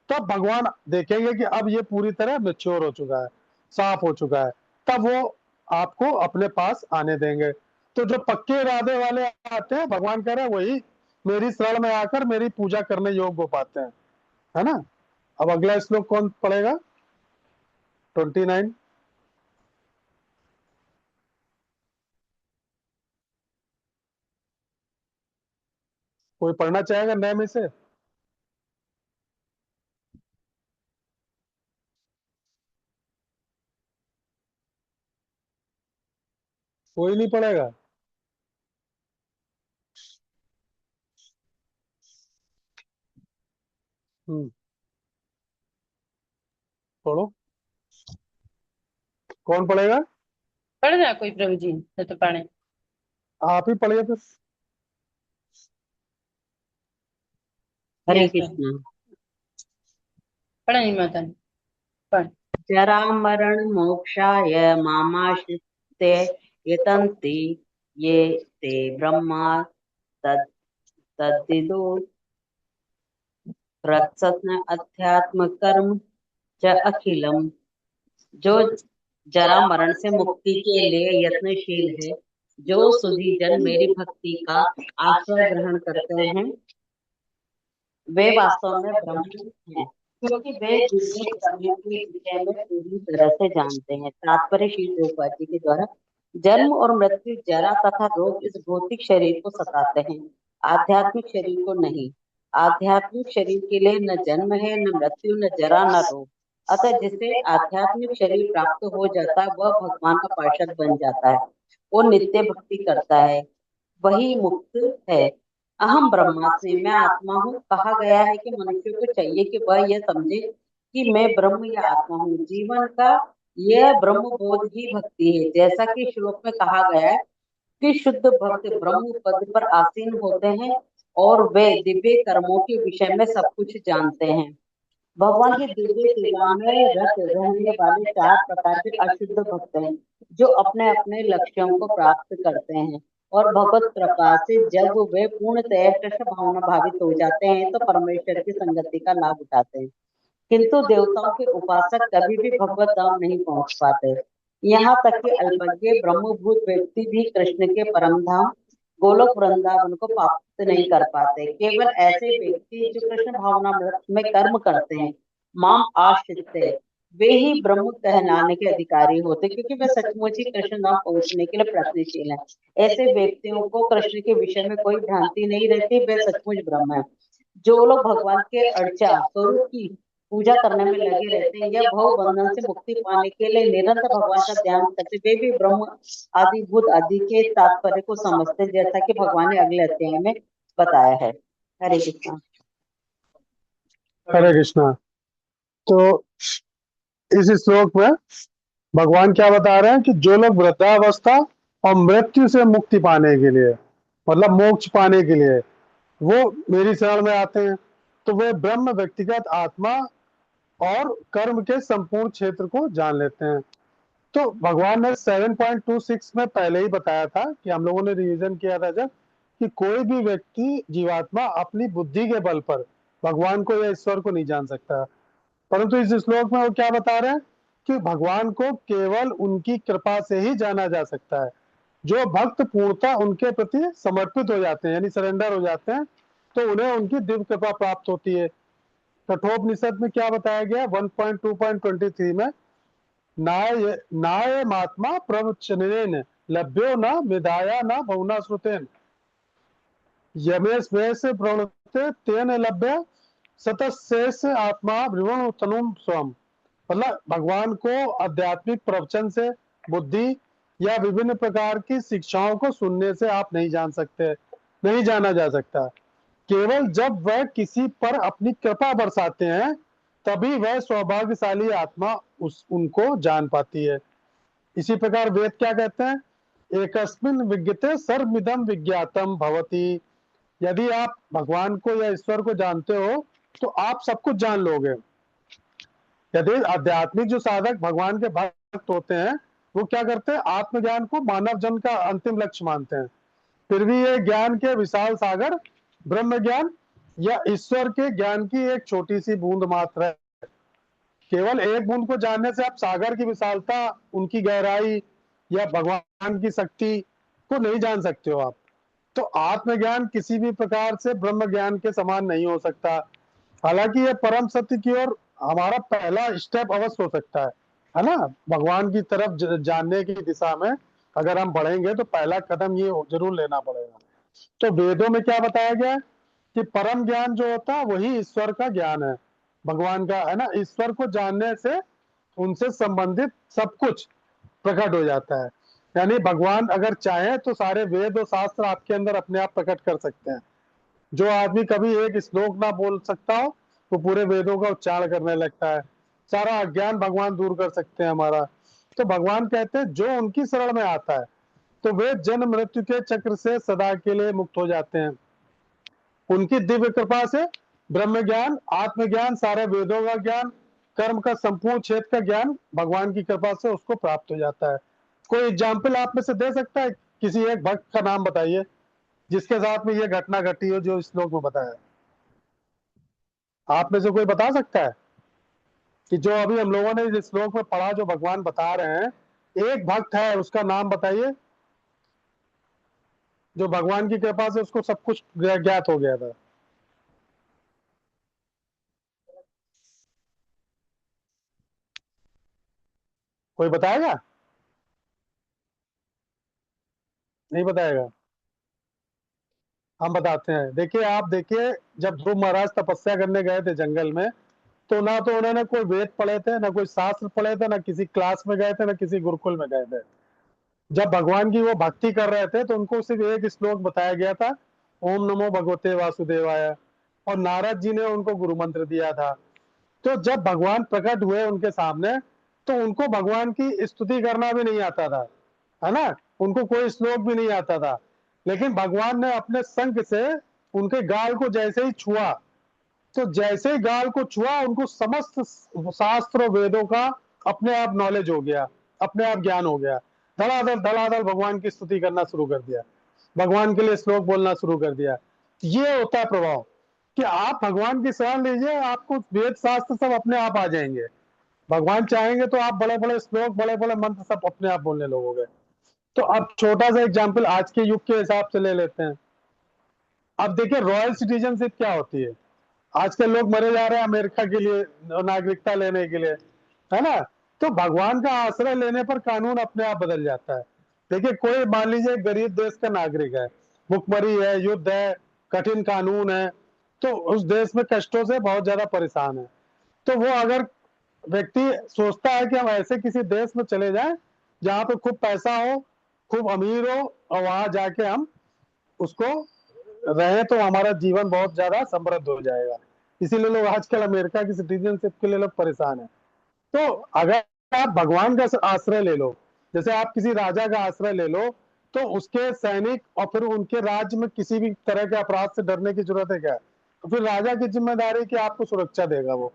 तब भगवान देखेंगे कि अब ये पूरी तरह मेच्योर हो चुका है, साफ हो चुका है, तब वो आपको अपने पास आने देंगे। तो जो पक्के इरादे वाले आते हैं, भगवान कह रहे हैं वही मेरी शरण में आकर मेरी पूजा करने योग्य हो पाते हैं, है ना। अब अगला श्लोक कौन पढ़ेगा, 29। कोई पढ़ना चाहेगा नए में से, कोई नहीं पढ़ेगा। हम्म, पढ़ो, कौन पढ़ेगा, पढ़ ना कोई प्रभु जी तो पढ़े। आप ही पढ़िए फिर। हरे यस प्रभु, कृष्ण। पढ़े माता जी, पढ़। जरा मरण मोक्षाय मामाश्रित्य यतन्ति ये ते ब्रह्मा तद तद्विदु प्रत्सन्न अध्यात्म कर्म च अखिलम। जो जरा मरण से मुक्ति के लिए यत्नशील है, जो सुधी जन मेरी भक्ति का आश्रय ग्रहण करते हैं, वे वास्तव में ब्रह्म हैं। क्योंकि वे विवेक करने के विषय में पूरी तरह से जानते हैं। तात्पर्य श्री प्रभुपाद जी के द्वारा, जन्म और मृत्यु, जरा तथा रोग इस भौतिक शरीर को सताते हैं, आध्यात्मिक शरीर को नहीं। आध्यात्मिक शरीर के लिए न जन्म है, न मृत्यु, न जरा, न रोग। अतः जिसे आध्यात्मिक शरीर प्राप्त हो जाता है वह भगवान का पार्षद बन जाता है, वो नित्य भक्ति करता है, वही मुक्त है। अहम ब्रह्मास्मि, मैं आत्मा हूँ। कहा गया है कि मनुष्य को चाहिए कि वह यह समझे कि मैं ब्रह्म या आत्मा हूँ। जीवन का यह ब्रह्म बोध ही भक्ति है। जैसा कि श्लोक में कहा गया है कि शुद्ध भक्त ब्रह्म पद पर आसीन होते हैं और वे दिव्य कर्मों के विषय में सब कुछ जानते हैं। भगवान की दिव्य सेवा में रत रहने वाले चार प्रकार के अशुद्ध भक्त हैं, जो अपने अपने लक्ष्यों को प्राप्त करते हैं और भगवत कृपा से जब वे पूर्णतः कृष्ण भावना भावित हो जाते हैं तो परमेश्वर की संगति का लाभ उठाते हैं। किंतु देवताओं के उपासक कभी भी भगवत धाम नहीं पहुंच पाते। यहाँ तक कि अल्पज्ञ ब्रह्मभूत व्यक्ति भी कृष्ण के परम धाम गोलोक वृंदावन को प्राप्त नहीं कर पाते। केवल ऐसे व्यक्ति जो कृष्ण भावनामृत में कर्म करते हैं, माम आश्रित, वे ही ब्रह्म कहलाने के अधिकारी होते, क्योंकि वे सचमुच ही कृष्ण धाम पहुंचने के लिए प्रयत्नशील हैं। ऐसे व्यक्तियों को कृष्ण के विषय में कोई भ्रांति नहीं रहती, वे सचमुच ब्रह्म है। जो लोग भगवान के अर्चा स्वरूप की पूजा करने में लगे रहते हैं या भव बंधन से मुक्ति पाने के लिए निरंतर भगवान का ध्यान करते, वे भी ब्रह्म आदि भूत आदि के तात्पर्य को समझते, जैसा कि भगवान ने अगले अध्याय में बताया है। हरे कृष्णा। हरे कृष्णा। तो इस श्लोक में भगवान क्या बता रहे हैं कि जो लोग वृद्धावस्था और मृत्यु से मुक्ति पाने के लिए, मतलब मोक्ष पाने के लिए वो मेरी शरण में आते हैं, तो वे ब्रह्म, व्यक्तिगत आत्मा और कर्म के संपूर्ण क्षेत्र को जान लेते हैं। तो भगवान ने 7.26 में पहले ही बताया था कि हम लोगों ने रिवीजन किया था जब, कि कोई भी व्यक्ति, जीवात्मा अपनी बुद्धि के बल पर भगवान को या ईश्वर को नहीं जान सकता। परंतु इस श्लोक में वो क्या बता रहे हैं कि भगवान को केवल उनकी कृपा से ही जाना जा सकता है। जो भक्त पूर्णतः उनके प्रति समर्पित हो जाते हैं, यानी सरेंडर हो जाते हैं, तो उन्हें उनकी दिव्य कृपा प्राप्त होती है। कठोपनिषद में क्या बताया गया 1.2.23 में, नाय महात्मा प्रवचनेन लभ्यो न मेधाया न बहुना श्रुतेन यमेश वेश प्रणुते तेन लभ्य सतशेष आत्मा भ्रमण तनुम स्वम। मतलब भगवान को आध्यात्मिक प्रवचन से, बुद्धि या विभिन्न प्रकार की शिक्षाओं को सुनने से आप नहीं जान सकते, नहीं जाना जा सकता। केवल जब वह किसी पर अपनी कृपा बरसाते हैं तभी वह सौभाग्यशाली आत्मा उनको जान पाती है। इसी प्रकार वेद क्या कहते हैं, एकस्मिन् विज्ञते सर्वमिदं विज्ञातम भवति। यदि आप भगवान को या ईश्वर को जानते हो तो आप सब कुछ जान लोगे। यदि आध्यात्मिक जो साधक भगवान के भक्त होते हैं वो क्या करते हैं, आत्मज्ञान को मानव जन्म का अंतिम लक्ष्य मानते हैं। फिर भी ये ज्ञान के विशाल सागर ब्रह्म ज्ञान या ईश्वर के ज्ञान की एक छोटी सी बूंद मात्र है। केवल एक बूंद को जानने से आप सागर की विशालता, उनकी गहराई या भगवान की शक्ति को नहीं जान सकते हो आप। तो आत्मज्ञान किसी भी प्रकार से ब्रह्म ज्ञान के समान नहीं हो सकता। हालांकि ये परम सत्य की ओर हमारा पहला स्टेप अवश्य हो सकता है ना। भगवान की तरफ जानने की दिशा में अगर हम बढ़ेंगे तो पहला कदम ये जरूर लेना पड़ेगा। तो वेदों में क्या बताया गया है कि परम ज्ञान जो होता है वही ईश्वर का ज्ञान है, भगवान का, है ना। ईश्वर को जानने से उनसे संबंधित सब कुछ प्रकट हो जाता है। यानी भगवान अगर चाहे तो सारे वेद और शास्त्र आपके अंदर अपने आप प्रकट कर सकते हैं। जो आदमी कभी एक श्लोक ना बोल सकता हो वो पूरे वेदों का उच्चारण करने लगता है। सारा अज्ञान भगवान दूर कर सकते हैं हमारा। तो भगवान कहते हैं जो उनकी शरण में आता है तो वे जन्म मृत्यु के चक्र से सदा के लिए मुक्त हो जाते हैं। उनकी दिव्य कृपा से ब्रह्म ज्ञान, आत्मज्ञान, सारे वेदों का ज्ञान, कर्म का संपूर्ण क्षेत्र का ज्ञान भगवान की कृपा से उसको प्राप्त हो जाता है। कोई एग्जाम्पल आप में से दे सकता है, किसी एक भक्त का नाम बताइए जिसके साथ में ये घटना घटी हो जो इस श्लोक में बताया। आप में से कोई बता सकता है कि जो अभी हम लोगों ने इस श्लोक में पढ़ा, जो भगवान बता रहे हैं, एक भक्त है उसका नाम बताइए जो भगवान की कृपा से उसको सब कुछ ज्ञात हो गया था। कोई बताएगा? नहीं बताएगा? हम बताते हैं। देखिए, आप देखिए, जब ध्रुव महाराज तपस्या करने गए थे जंगल में, तो ना तो उन्होंने कोई वेद पढ़े थे, ना कोई शास्त्र पढ़े थे, ना किसी क्लास में गए थे, ना किसी गुरुकुल में गए थे। जब भगवान की वो भक्ति कर रहे थे तो उनको सिर्फ एक श्लोक बताया गया था, ओम नमो भगवते वासुदेवाय, और नारद जी ने उनको गुरु मंत्र दिया था। तो जब भगवान प्रकट हुए उनके सामने, तो उनको भगवान की स्तुति करना भी नहीं आता था, है ना, उनको कोई श्लोक भी नहीं आता था। लेकिन भगवान ने अपने संग से उनके गाल को जैसे ही छुआ, तो जैसे ही गाल को छुआ, उनको समस्त शास्त्र वेदों का अपने आप नॉलेज हो गया, अपने आप ज्ञान हो गया। धड़ाधड़ भगवान की स्तुति करना शुरू कर दिया, भगवान के लिए श्लोक बोलना शुरू कर दिया। ये होता है प्रभाव, कि आप भगवान की शरण लीजिए, आपको वेद शास्त्र सब अपने आप आ जाएंगे। भगवान चाहेंगे तो आप बड़े बड़े श्लोक, बड़े बड़े मंत्र सब अपने आप बोलने लगोगे। तो अब छोटा सा एग्जाम्पल आज के युग के हिसाब से ले लेते हैं। अब देखिए, रॉयल सिटीजनशिप क्या होती है। आजकल लोग मरे जा रहे हैं अमेरिका के लिए नागरिकता लेने के लिए, है ना। तो भगवान का आश्रय लेने पर कानून अपने आप बदल जाता है। देखिए, कोई मान लीजिए गरीब देश का नागरिक है, भुखमरी है, युद्ध है, कठिन कानून है, तो उस देश में कष्टों से बहुत ज्यादा परेशान है। तो वो अगर व्यक्ति सोचता है कि हम ऐसे किसी देश में चले जाएं जहां पे खूब पैसा हो, खूब अमीर हो, और वहां जाके हम उसको रहे, तो हमारा जीवन बहुत ज्यादा समृद्ध हो जाएगा। इसीलिए लोग आजकल अमेरिका की सिटीजनशिप के लिए लोग परेशान है। तो अगर आप भगवान का आश्रय ले लो, जैसे आप किसी राजा का आश्रय ले लो, तो उसके सैनिक और फिर उनके राज्य में किसी भी तरह के अपराध से डरने की जरूरत है क्या? तो फिर राजा की जिम्मेदारी कि आपको सुरक्षा देगा वो।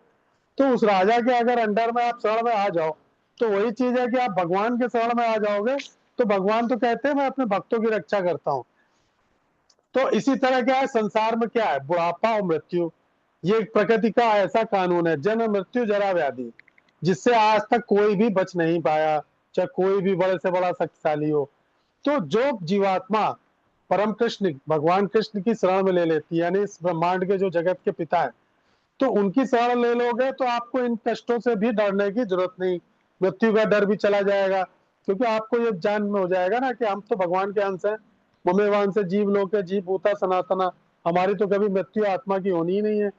तो उस राजा के अगर अंडर में आप शरण में आ जाओ, तो वही चीज है कि आप भगवान के शरण में आ जाओगे, तो भगवान तो कहते हैं मैं अपने भक्तों की रक्षा करता हूँ। तो इसी तरह क्या है, संसार में क्या है, बुढ़ापा और मृत्यु, ये प्रकृति का ऐसा कानून है, जन्म मृत्यु जरा व्याधि, जिससे आज तक कोई भी बच नहीं पाया, चाहे कोई भी बड़े से बड़ा शक्तिशाली हो। तो जो जीवात्मा परम कृष्ण भगवान कृष्ण की शरण में ले लेती है, यानी इस ब्रह्मांड के जो जगत के पिता है, तो उनकी शरण ले लोगे तो आपको इन कष्टों से भी डरने की जरूरत नहीं, मृत्यु का डर भी चला जाएगा। क्योंकि आपको ये जान में हो जाएगा ना कि हम तो भगवान के अंश हैं, ममेवान से जीव लोक है, जीव भूता सनातना, हमारी तो कभी मृत्यु आत्मा की होनी ही नहीं है।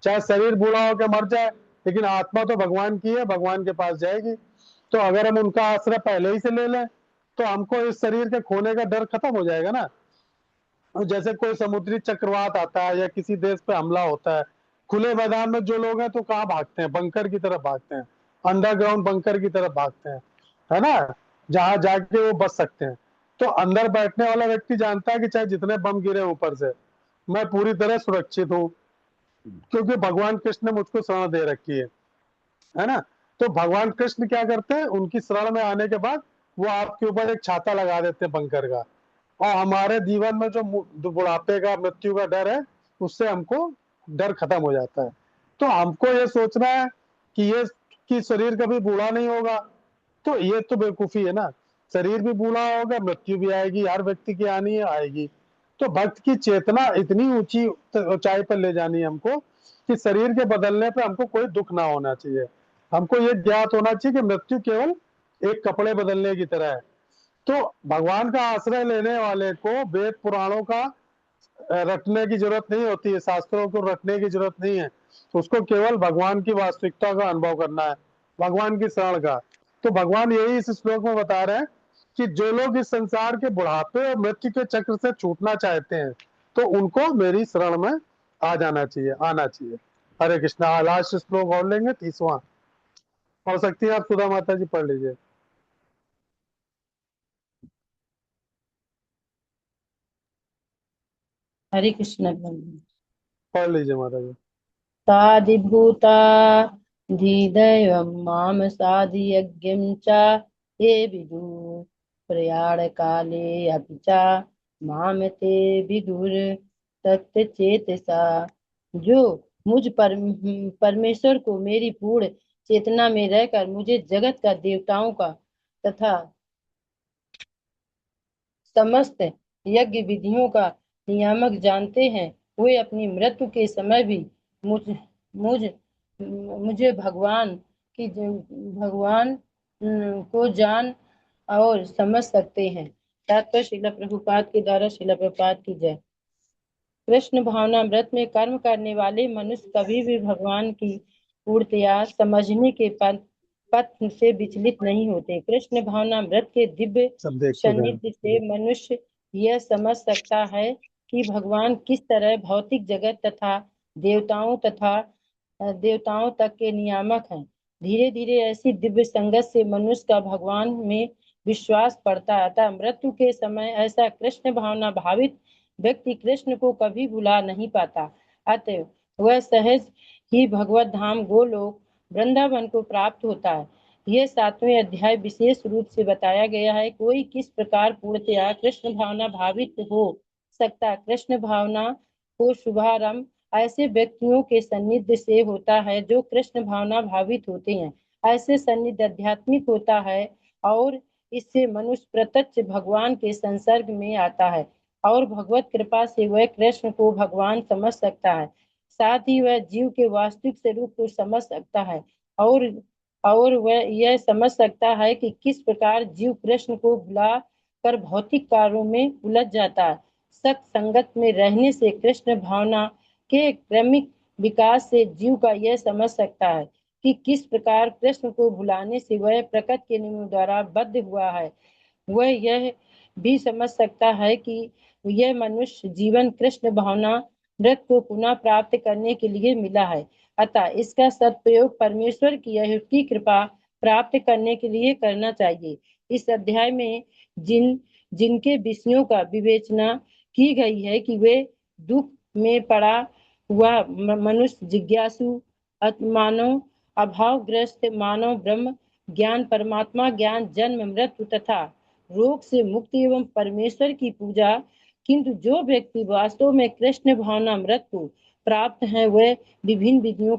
चाहे शरीर बूढ़ा होकर मर जाए, लेकिन आत्मा तो भगवान की है, भगवान के पास जाएगी। तो अगर हम उनका आश्रय पहले ही से ले लें, तो हमको इस शरीर के खोने का डर खत्म हो जाएगा ना। जैसे कोई समुद्री चक्रवात आता है या किसी देश पे हमला होता है, खुले मैदान में जो लोग हैं तो कहाँ भागते हैं, बंकर की तरफ भागते हैं, अंडरग्राउंड बंकर की तरफ भागते हैं, है ना, जहां जाके वो बच सकते हैं। तो अंदर बैठने वाला व्यक्ति जानता है कि चाहे जितने बम गिरे ऊपर से, मैं पूरी तरह सुरक्षित हूँ, क्योंकि भगवान कृष्ण ने मुझको शरण दे रखी है ना। तो भगवान कृष्ण क्या करते हैं, उनकी शरण में आने के बाद वो आपके ऊपर एक छाता लगा देते हैं बंकर का, और हमारे जीवन में जो बुढ़ापे का, मृत्यु का डर है, उससे हमको डर खत्म हो जाता है। तो हमको ये सोचना है कि ये कि शरीर कभी बूढ़ा नहीं होगा, तो ये तो बेवकूफी है ना। शरीर भी बूढ़ा होगा, मृत्यु भी आएगी, हर व्यक्ति की आनी है, आएगी। तो भक्त की चेतना इतनी ऊंची ऊंचाई पर ले जानी है हमको, कि शरीर के बदलने पे हमको कोई दुख ना होना चाहिए। हमको ये ज्ञात होना चाहिए कि मृत्यु केवल एक कपड़े बदलने की तरह है। तो भगवान का आश्रय लेने वाले को वेद पुराणों का रटने की जरूरत नहीं होती है, शास्त्रों को रटने की जरूरत नहीं है। तो उसको केवल भगवान की वास्तविकता का अनुभव करना है, भगवान की शरण का। तो भगवान यही इस श्लोक में बता रहे हैं कि जो लोग इस संसार के बुढ़ापे और मृत्यु के चक्र से छूटना चाहते हैं, तो उनको मेरी शरण में आ जाना चाहिए, आना चाहिए। हरे कृष्णा। लास्ट श्लोक और लेंगे, 30वां पढ़ सकती है आप, सुधा माता जी पढ़ लीजिए। हरे कृष्ण। पढ़ लीजिए माता जी। साधिभूता धिदैवं माम साधियज्ञं च ये विदुः प्रयाणकाले अपि च माम ते विदुर तत्चेतसा। जो मुझ परमेश्वर को मेरी पूर्ण चेतना में रहकर मुझे जगत का, देवताओं का तथा समस्त यज्ञ विधियों का नियामक जानते हैं, वे अपनी मृत्यु के समय भी मुझ मुझ मुझे भगवान को जान और समझ सकते हैं। तात्पर्य श्रील प्रभुपाद के द्वारा श्रील प्रभुपाद की जय। कृष्ण भावनामृत में कर्म करने वाले मनुष्य कभी भी भगवान की पूर्णतया समझने के पथ से विचलित नहीं होते। कृष्ण भावनामृत के दिव्य सब देख चुके हैं। सानिध्य से मनुष्य यह समझ सकता है कि भगवान किस तरह भौतिक जगत तथा देवताओं तक के नियामक हैं। धीरे धीरे ऐसी दिव्य संगत से मनुष्य का भगवान में विश्वास बढ़ता है। अतः मृत्यु के समय ऐसा कृष्ण भावना भावित व्यक्ति कृष्ण को कभी भुला नहीं पाता। अतः वह सहज ही भगवत धाम गोलोक वृंदावन को प्राप्त होता है। यह 7वें अध्याय विशेष रूप से बताया गया है। कोई किस प्रकार पूर्णतया कृष्ण भावना भावित हो सकता। कृष्ण भावना को शुभारंभ ऐसे व्यक्तियों के सानिध्य से होता है जो कृष्ण भावना भावित होते हैं। ऐसे सानिध्य आध्यात्मिक होता है और इससे मनुष्य प्रत्यक्ष भगवान के संसर्ग में आता है और भगवत कृपा से वह कृष्ण को भगवान समझ सकता है। साथ ही वह जीव के वास्तविक स्वरूप को समझ सकता है और वह यह समझ सकता है कि किस प्रकार जीव कृष्ण को भुला कर भौतिक कार्यों में उलझ जाता है। सत संगत में रहने से कृष्ण भावना के क्रमिक विकास से जीव का यह समझ सकता है कि किस प्रकार कृष्ण को भुलाने से वह प्रकृति के नियमों द्वारा बद्ध हुआ है। वह यह भी समझ सकता है कि यह मनुष्य जीवन कृष्ण भावना मृत को पुनः प्राप्त करने के लिए मिला है। अतः इसका सदप्रयोग परमेश्वर की अयुक्ति कृपा प्राप्त करने के लिए करना चाहिए। इस अध्याय में जिनके विषयों का विवेचना की गई है कि वे दुख में पड़ा हुआ मनुष्य, जिज्ञासु, मानव, अभावग्रस्त मानव, ब्रह्म ज्ञान, परमात्मा ज्ञान, जन्म मृत्यु तथा रोग से मुक्ति एवं परमेश्वर की पूजा। किंतु जो व्यक्ति वास्तव में कृष्ण भावना मृत को प्राप्त है वह विभिन्न विधियों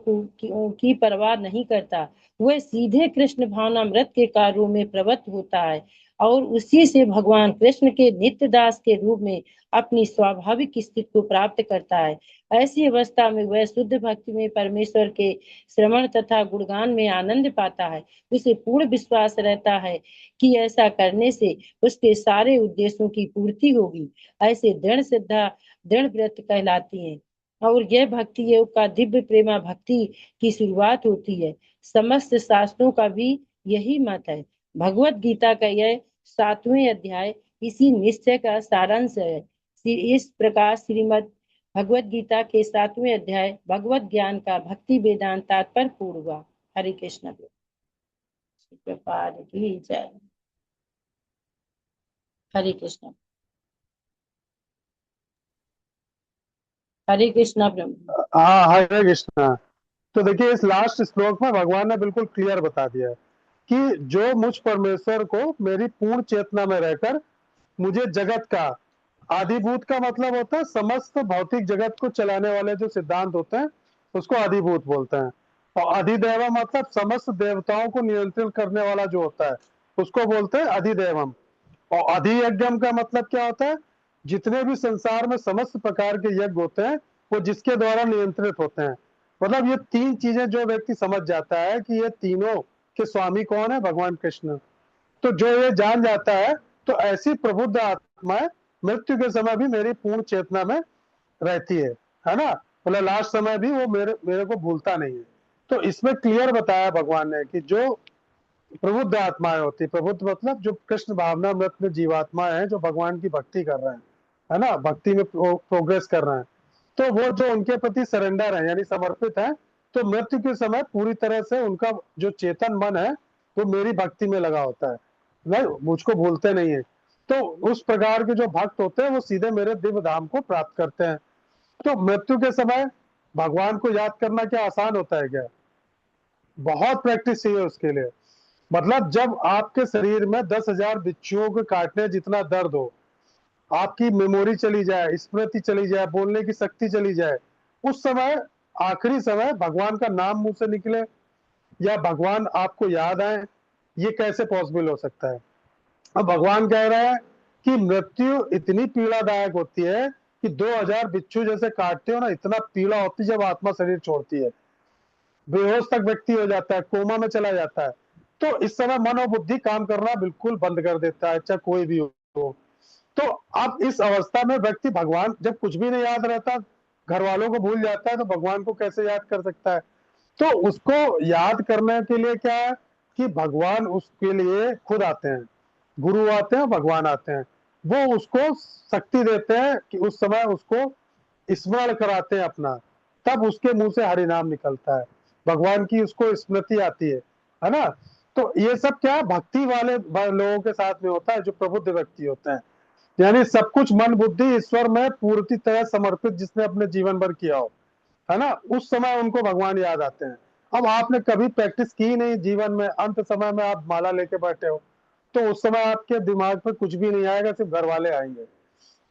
की परवाह नहीं करता। वह सीधे कृष्ण भावना मृत के कार्यों में प्रवृत्त होता है और उसी से भगवान कृष्ण के नित्य दास के रूप में अपनी स्वाभाविक स्थिति को प्राप्त करता है। ऐसी अवस्था में वह शुद्ध भक्ति में परमेश्वर के श्रवण तथा गुणगान में आनंद पाता है। उसे पूर्ण विश्वास रहता है कि ऐसा करने से उसके सारे उद्देश्यों की पूर्ति होगी। ऐसे दृढ़ श्रद्धा दृढ़ व्रत कहलाती है और यह भक्ति योग का दिव्य प्रेमा भक्ति की शुरुआत होती है। समस्त शास्त्रों का भी यही मत है। भगवत गीता का यह 7वें अध्याय इसी निश्चय का सारांश है। इस प्रकार श्रीमद भगवत गीता के 7वें अध्याय भगवत ज्ञान का भक्ति वेदांत तात्पर्य पूर्ण हुआ। हरे कृष्ण प्रभुपाद की जय। हरे कृष्ण। हरे कृष्ण ब्रह्म। हाँ, हरे कृष्णा। तो देखिए इस लास्ट श्लोक में भगवान ने बिल्कुल क्लियर बता दिया है कि जो मुझ परमेश्वर को मेरी पूर्ण चेतना में रहकर मुझे जगत का आदिभूत का मतलब होता है समस्त भौतिक जगत को चलाने वाले जो सिद्धांत होते हैं उसको आदिभूत बोलते हैं। और अधिदेव मतलब समस्त देवताओं को नियंत्रित करने वाला जो होता है उसको बोलते हैं अधिदेवम। और अधियज्ञम का मतलब क्या होता है, जितने भी संसार में समस्त प्रकार के यज्ञ होते हैं वो जिसके द्वारा नियंत्रित होते हैं। मतलब ये तीन चीजें जो व्यक्ति समझ जाता है कि ये तीनों के स्वामी कौन है, भगवान कृष्ण। तो जो ये जान जाता है तो ऐसी प्रबुद्ध आत्माएं मृत्यु के समय भी मेरी पूर्ण चेतना में रहती है ना। मतलब लास्ट समय भी वो मेरे को भूलता नहीं है। तो इसमें क्लियर बताया भगवान ने कि जो प्रबुद्ध आत्माएं होती, प्रबुद्ध मतलब जो कृष्ण भावना मृत में जीवात्माएं हैं जो भगवान की भक्ति कर रहे हैं, है ना, भक्ति में प्रोग्रेस कर रहे हैं। तो वो जो उनके प्रति सरेंडर है यानी समर्पित है, तो मृत्यु के समय पूरी तरह से उनका जो चेतन मन है वो मेरी भक्ति में लगा होता है, नहीं मुझको भूलते नहीं है। तो उस प्रकार के जो भक्त होते हैं वो सीधे मेरे दिव्य धाम को प्राप्त करते हैं। तो मृत्यु के समय भगवान को याद करना क्या आसान होता है क्या? बहुत प्रैक्टिस चाहिए उसके लिए। मतलब जब आपके शरीर में 10,000 बिच्छुओं को काटने जितना दर्द हो, आपकी मेमोरी चली जाए, स्मृति चली जाए, बोलने की शक्ति चली जाए, उस समय आखिरी समय भगवान का नाम मुंह से निकले या भगवान आपको याद आए, ये कैसे पॉसिबल हो सकता है? अब भगवान कह रहा है कि मृत्यु इतनी पीड़ादायक होती है कि 2,000 बिच्छू जैसे काटते हो ना, इतना पीड़ा होती है जब आत्मा शरीर छोड़ती है। बेहोश तक व्यक्ति हो जाता है, कोमा में चला जाता है। तो इस समय मन और बुद्धि काम करना बिल्कुल बंद कर देता है, चाहे कोई भी हो। तो अब इस अवस्था में व्यक्ति भगवान, जब कुछ भी नहीं याद रहता, घर वालों को भूल जाता है, तो भगवान को कैसे याद कर सकता है? तो उसको याद करने के लिए क्या है कि भगवान उसके लिए खुद आते हैं, गुरु आते हैं, भगवान आते हैं, वो उसको शक्ति देते हैं कि उस समय उसको स्मरण कराते हैं अपना, तब उसके मुंह से हरि नाम निकलता है, भगवान की उसको स्मृति आती है ना। तो ये सब क्या भक्ति वाले लोगों के साथ में होता है, जो प्रबुद्ध व्यक्ति होते हैं, यानी सब कुछ मन बुद्धि ईश्वर में पूरी तरह समर्पित, जिसने अपने जीवन भर किया हो, है ना, उस समय उनको भगवान याद आते हैं। अब आपने कभी प्रैक्टिस की नहीं जीवन में, अंत समय में आप माला लेके बैठे हो, तो उस समय आपके दिमाग पे कुछ भी नहीं आएगा, सिर्फ घर वाले आएंगे।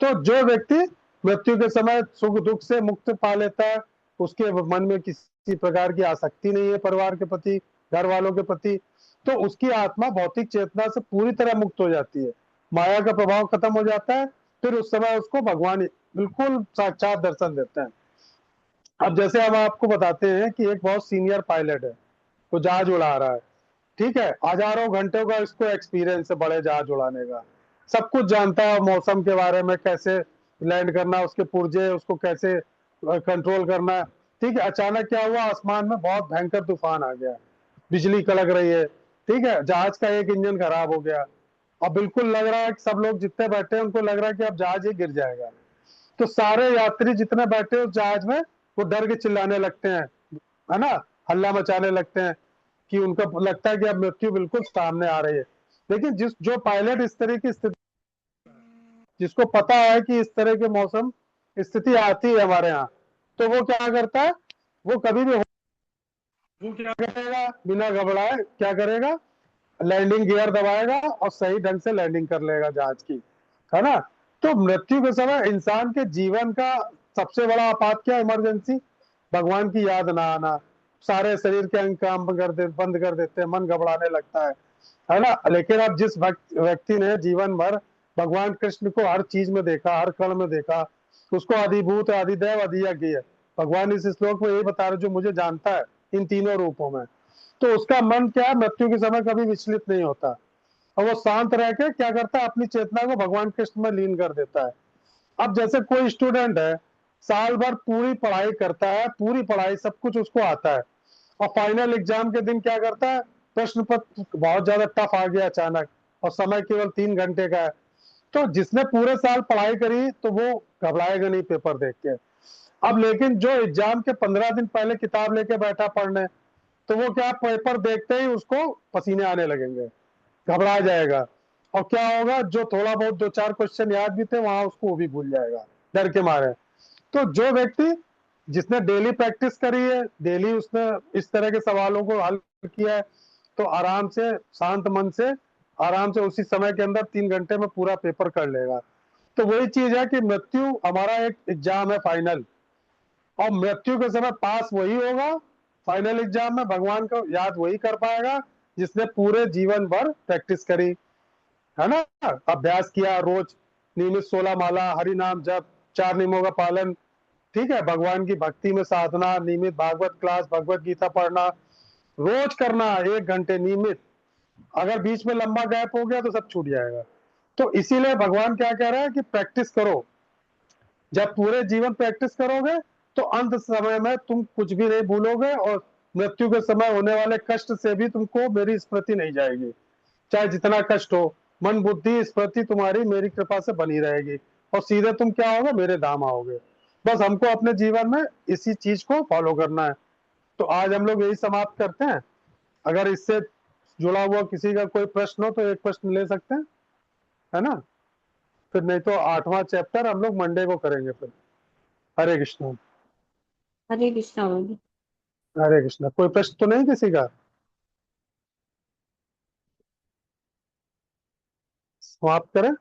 तो जो व्यक्ति मृत्यु के समय सुख दुख से मुक्त पा लेता है, उसके मन में किसी प्रकार की आसक्ति नहीं है परिवार के प्रति, घर वालों के प्रति, तो उसकी आत्मा भौतिक चेतना से पूरी तरह मुक्त हो जाती है, माया का प्रभाव खत्म हो जाता है। फिर उस समय उसको भगवान बिल्कुल साक्षात दर्शन देते हैं। अब जैसे हम आपको बताते हैं कि एक बहुत सीनियर पायलट है, वो जहाज उड़ा रहा है, ठीक है, हजारों घंटों का इसको एक्सपीरियंस है बड़े जहाज उड़ाने का, सब कुछ जानता है मौसम के बारे में, कैसे लैंड करना, उसके पुर्जे, उसको कैसे कंट्रोल करना है। ठीक है, अचानक क्या हुआ, आसमान में बहुत भयंकर तूफान आ गया, बिजली कड़क रही है, ठीक है, जहाज का एक इंजन खराब हो गया, और बिल्कुल लग रहा है कि सब लोग जितने बैठे हैं उनको लग रहा है कि अब जहाज ही गिर जाएगा। तो सारे यात्री जितने बैठे उस जहाज में, वो डर के चिल्लाने लगते हैं, है ना, हल्ला मचाने लगते हैं, कि उनको लगता है कि अब मृत्यु बिल्कुल सामने आ रही है। लेकिन जो पायलट इस तरह की स्थिति, जिसको पता है कि इस तरह के मौसम स्थिति आती है हमारे यहाँ, तो वो क्या करता है, वो कभी भी वो क्या करेगा, बिना घबराए क्या करेगा, लैंडिंग गियर दबाएगा और सही ढंग से लैंडिंग कर लेगा जहाज की, है ना। तो मृत्यु के समय इंसान के जीवन का सबसे बड़ा आपात क्या, इमरजेंसी, भगवान की याद ना आना, सारे शरीर के अंग काम बंद कर देते हैं, मन घबराने लगता है ना। लेकिन अब जिस व्यक्ति ने जीवन भर भगवान कृष्ण को हर चीज में देखा, हर कण में देखा, उसको आदिभूत आदिदेव अधियज्ञ है, भगवान इस श्लोक में यही बता रहे, जो मुझे जानता है इन तीनों रूपों में, तो उसका मन क्या है, मृत्यु के समय कभी विचलित नहीं होता, और वो शांत रह के क्या करता है, अपनी चेतना को भगवान कृष्ण में लीन कर देता है। अब जैसे कोई स्टूडेंट है, साल भर पूरी पढ़ाई करता है, पूरी पढ़ाई सब कुछ उसको आता है, और फाइनल एग्जाम के दिन क्या करता है, प्रश्न पत्र बहुत ज्यादा टफ आ गया अचानक, और समय केवल 3 घंटे का है, तो जिसने पूरे साल पढ़ाई करी तो वो घबराएगा नहीं पेपर देख के। अब लेकिन जो एग्जाम के 15 दिन पहले किताब लेके बैठा पढ़ने, तो वो क्या, पेपर देखते ही उसको पसीने आने लगेंगे, घबरा जाएगा, और क्या होगा, जो थोड़ा बहुत 2-4 क्वेश्चन याद भी थे वहां उसको वो भी भूल जाएगा डर के मारे। तो जो व्यक्ति जिसने डेली प्रैक्टिस करी है, डेली उसने इस तरह के सवालों को हल किया है, तो आराम से शांत मन से आराम से उसी समय के अंदर 3 घंटे में पूरा पेपर कर लेगा। तो वही चीज है कि मृत्यु हमारा एक एग्जाम है फाइनल, और मृत्यु के समय पास वही होगा फाइनल एग्जाम में, भगवान को याद वही कर पाएगा जिसने पूरे जीवन भर प्रैक्टिस करी, है ना, अभ्यास किया, रोज नियमित 16 माला, हरि नाम जप, 4 नियमों का पालन, ठीक है, भगवान की भक्ति में साधना, नियमित भागवत क्लास, भगवत गीता पढ़ना, रोज करना 1 घंटे नियमित। अगर बीच में लंबा गैप हो गया तो सब छूट जाएगा। तो इसीलिए भगवान क्या कह रहा है कि प्रैक्टिस करो, जब पूरे जीवन प्रैक्टिस करोगे तो अंत समय में तुम कुछ भी नहीं भूलोगे, और मृत्यु के समय होने वाले कष्ट से भी तुमको मेरी स्मृति नहीं जाएगी, चाहे जितना कष्ट हो, मन बुद्धि स्मृति तुम्हारी मेरी कृपा से बनी रहेगी, और सीधे तुम क्या होगे, मेरे धाम आओगे। बस हमको अपने जीवन में इसी चीज को फॉलो करना है। तो आज हम लोग यही समाप्त करते हैं। अगर इससे जुड़ा हुआ किसी का कोई प्रश्न हो तो एक प्रश्न ले सकते हैं, है ना, फिर नहीं तो 8वां चैप्टर हम लोग मंडे को करेंगे फिर। हरे कृष्णा। हरे कृष्णा बोलिए। हरे कृष्णा। कोई प्रश्न तो नहीं किसी का? समाप्त करें।